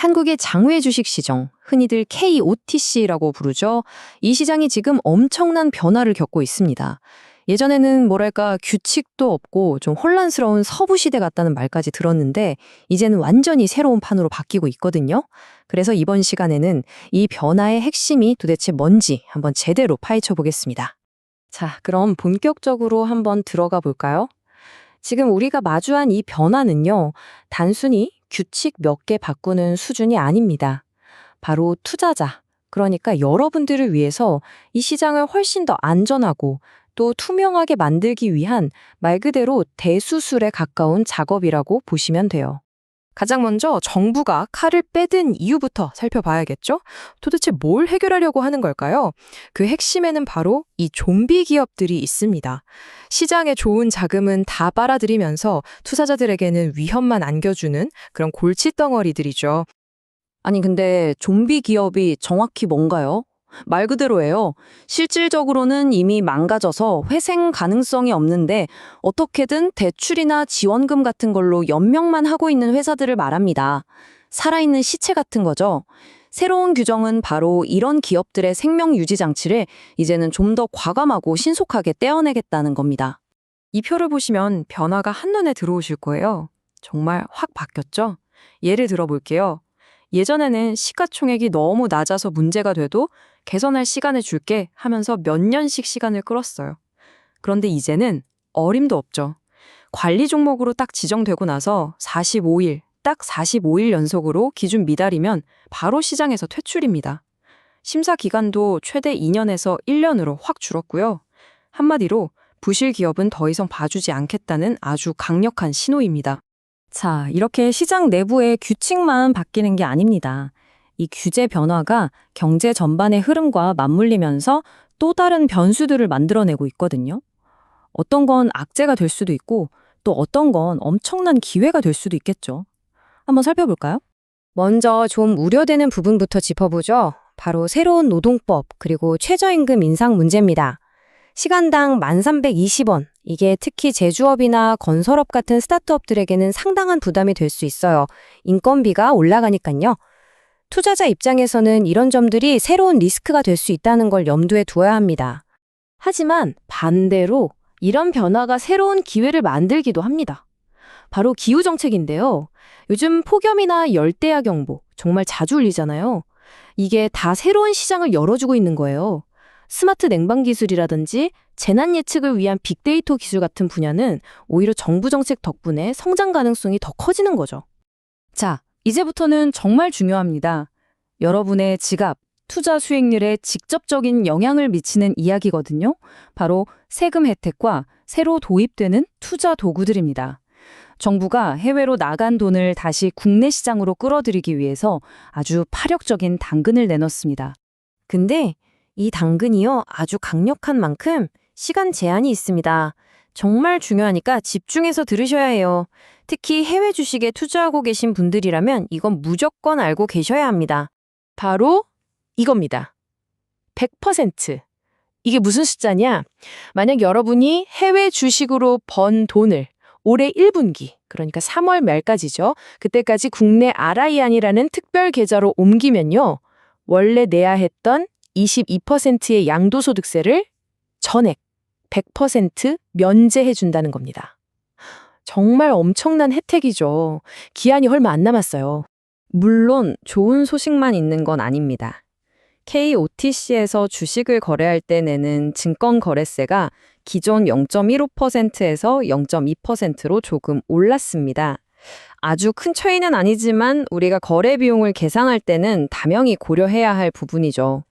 한국의 장외 주식 시장, 흔히들 KOTC라고 부르죠. 이 시장이 지금 엄청난 변화를 겪고 있습니다. 예전에는 뭐랄까 규칙도 없고 좀 혼란스러운 서부 시대 같다는 말까지 들었는데 이제는 완전히 새로운 판으로 바뀌고 있거든요. 그래서 이번 시간에는 이 변화의 핵심이 도대체 뭔지 한번 제대로 파헤쳐 보겠습니다. 자, 그럼 본격적으로 한번 들어가 볼까요? 지금 우리가 마주한 이 변화는요, 단순히 규칙 몇 개 바꾸는 수준이 아닙니다. 바로 투자자, 그러니까 여러분들을 위해서 이 시장을 훨씬 더 안전하고 또 투명하게 만들기 위한 말 그대로 대수술에 가까운 작업이라고 보시면 돼요. 가장 먼저 정부가 칼을 빼든 이유부터 살펴봐야겠죠? 도대체 뭘 해결하려고 하는 걸까요? 그 핵심에는 바로 이 좀비 기업들이 있습니다. 시장에 좋은 자금은 다 빨아들이면서 투자자들에게는 위험만 안겨주는 그런 골칫덩어리들이죠. 아니, 근데 좀비 기업이 정확히 뭔가요? 말 그대로예요. 실질적으로는 이미 망가져서 회생 가능성이 없는데 어떻게든 대출이나 지원금 같은 걸로 연명만 하고 있는 회사들을 말합니다. 살아있는 시체 같은 거죠. 새로운 규정은 바로 이런 기업들의 생명 유지 장치를 이제는 좀 더 과감하고 신속하게 떼어내겠다는 겁니다. 이 표를 보시면 변화가 한눈에 들어오실 거예요. 정말 확 바뀌었죠? 예를 들어 볼게요. 예전에는 시가총액이 너무 낮아서 문제가 돼도 개선할 시간을 줄게 하면서 몇 년씩 시간을 끌었어요. 그런데 이제는 어림도 없죠. 관리 종목으로 딱 지정되고 나서 45일, 딱 45일 연속으로 기준 미달이면 바로 시장에서 퇴출입니다. 심사 기간도 최대 2년에서 1년으로 확 줄었고요. 한마디로 부실 기업은 더 이상 봐주지 않겠다는 아주 강력한 신호입니다. 자, 이렇게 시장 내부의 규칙만 바뀌는 게 아닙니다. 이 규제 변화가 경제 전반의 흐름과 맞물리면서 또 다른 변수들을 만들어내고 있거든요. 어떤 건 악재가 될 수도 있고 또 어떤 건 엄청난 기회가 될 수도 있겠죠. 한번 살펴볼까요? 먼저 좀 우려되는 부분부터 짚어보죠. 바로 새로운 노동법 그리고 최저임금 인상 문제입니다. 시간당 1,320원. 이게 특히 제조업이나 건설업 같은 스타트업들에게는 상당한 부담이 될 수 있어요. 인건비가 올라가니까요. 투자자 입장에서는 이런 점들이 새로운 리스크가 될 수 있다는 걸 염두에 두어야 합니다. 하지만 반대로 이런 변화가 새로운 기회를 만들기도 합니다. 바로 기후정책인데요. 요즘 폭염이나 열대야경보 정말 자주 울리잖아요. 이게 다 새로운 시장을 열어주고 있는 거예요. 스마트 냉방 기술이라든지 재난 예측을 위한 빅데이터 기술 같은 분야는 오히려 정부 정책 덕분에 성장 가능성이 더 커지는 거죠. 자, 이제부터는 정말 중요합니다. 여러분의 지갑, 투자 수익률에 직접적인 영향을 미치는 이야기거든요. 바로 세금 혜택과 새로 도입되는 투자 도구들입니다. 정부가 해외로 나간 돈을 다시 국내 시장으로 끌어들이기 위해서 아주 파격적인 당근을 내놓습니다. 근데 이 당근이요, 아주 강력한 만큼 시간 제한이 있습니다. 정말 중요하니까 집중해서 들으셔야 해요. 특히 해외 주식에 투자하고 계신 분들이라면 이건 무조건 알고 계셔야 합니다. 바로 이겁니다. 100%. 이게 무슨 숫자냐? 만약 여러분이 해외 주식으로 번 돈을 올해 1분기, 그러니까 3월 말까지죠. 그때까지 국내 RI안이라는 특별 계좌로 옮기면요. 원래 내야 했던 22%의 양도소득세를 전액 100% 면제해 준다는 겁니다. 정말 엄청난 혜택이죠. 기한이 얼마 안 남았어요. 물론 좋은 소식만 있는 건 아닙니다. KOTC에서 주식을 거래할 때 내는 증권거래세가 기존 0.15%에서 0.2%로 조금 올랐습니다. 아주 큰 차이는 아니지만 우리가 거래 비용을 계산할 때는 다명히 고려해야 할 부분이죠.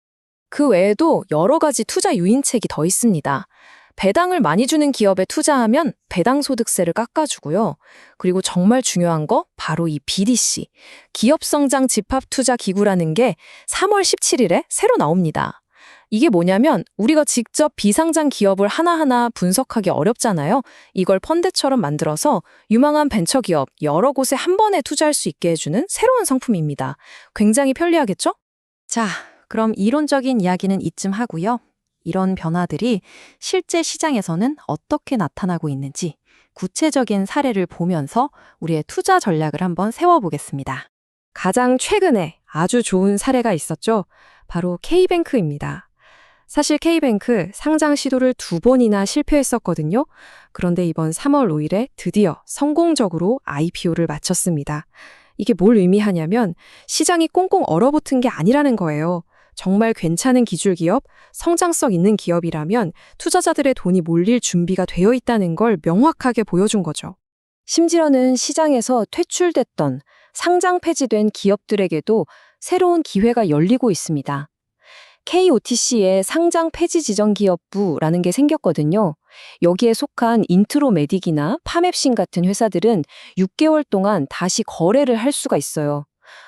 그 외에도 여러 가지 투자 유인책이 더 있습니다. 배당을 많이 주는 기업에 투자하면 배당 소득세를 깎아주고요. 그리고 정말 중요한 거 바로 이 BDC, 기업성장 집합투자기구라는 게 3월 17일에 새로 나옵니다. 이게 뭐냐면 우리가 직접 비상장 기업을 하나하나 분석하기 어렵잖아요. 이걸 펀드처럼 만들어서 유망한 벤처기업 여러 곳에 한 번에 투자할 수 있게 해주는 새로운 상품입니다. 굉장히 편리하겠죠? 자, 그럼 이론적인 이야기는 이쯤 하고요. 이런 변화들이 실제 시장에서는 어떻게 나타나고 있는지 구체적인 사례를 보면서 우리의 투자 전략을 한번 세워보겠습니다. 가장 최근에 아주 좋은 사례가 있었죠. 바로 K뱅크입니다. 사실 K뱅크 상장 시도를 2번이나 실패했었거든요. 그런데 이번 3월 5일에 드디어 성공적으로 IPO를 마쳤습니다. 이게 뭘 의미하냐면 시장이 꽁꽁 얼어붙은 게 아니라는 거예요. 정말 괜찮은 기술 기업, 성장성 있는 기업이라면 투자자들의 돈이 몰릴 준비가 되어 있다는 걸 명확하게 보여준 거죠. 심지어는 시장에서 퇴출됐던 상장 폐지된 기업들에게도 새로운 기회가 열리고 있습니다. KOTC의 상장 폐지 지정 기업부라는 게 생겼거든요. 여기에 속한 인트로메딕이나 파맵신 같은 회사들은 6개월 동안 다시 거래를 할 수가 있어요.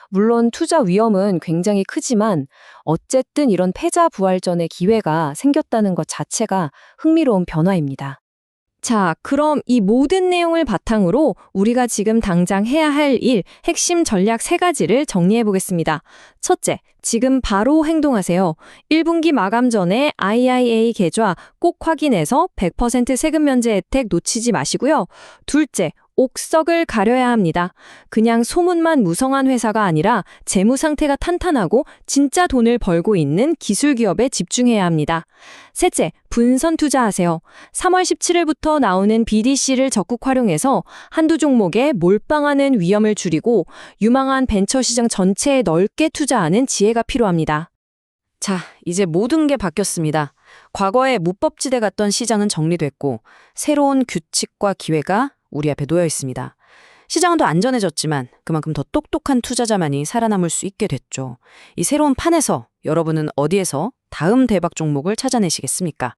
물론 투자 위험은 굉장히 크지만 어쨌든 이런 패자 부활전의 기회가 생겼다는 것 자체가 흥미로운 변화입니다. 자, 그럼 이 모든 내용을 바탕으로 우리가 지금 당장 해야 할 일, 핵심 전략 3가지를 정리해 보겠습니다. 첫째, 지금 바로 행동하세요. 1분기 마감 전에 IIA 계좌 꼭 확인해서 100% 세금 면제 혜택 놓치지 마시고요. 둘째, 옥석을 가려야 합니다. 그냥 소문만 무성한 회사가 아니라 재무 상태가 탄탄하고 진짜 돈을 벌고 있는 기술 기업에 집중해야 합니다. 셋째, 분선 투자하세요. 3월 17일부터 나오는 BDC를 적극 활용해서 한두 종목에 몰빵하는 위험을 줄이고 유망한 벤처 시장 전체에 넓게 투자하는 지혜가 필요합니다. 자, 이제 모든 게 바뀌었습니다. 과거에 무법지대 같던 시장은 정리됐고 새로운 규칙과 기회가 우리 앞에 놓여 있습니다. 시장은 더 안전해졌지만 그만큼 더 똑똑한 투자자만이 살아남을 수 있게 됐죠. 이 새로운 판에서 여러분은 어디에서 다음 대박 종목을 찾아내시겠습니까?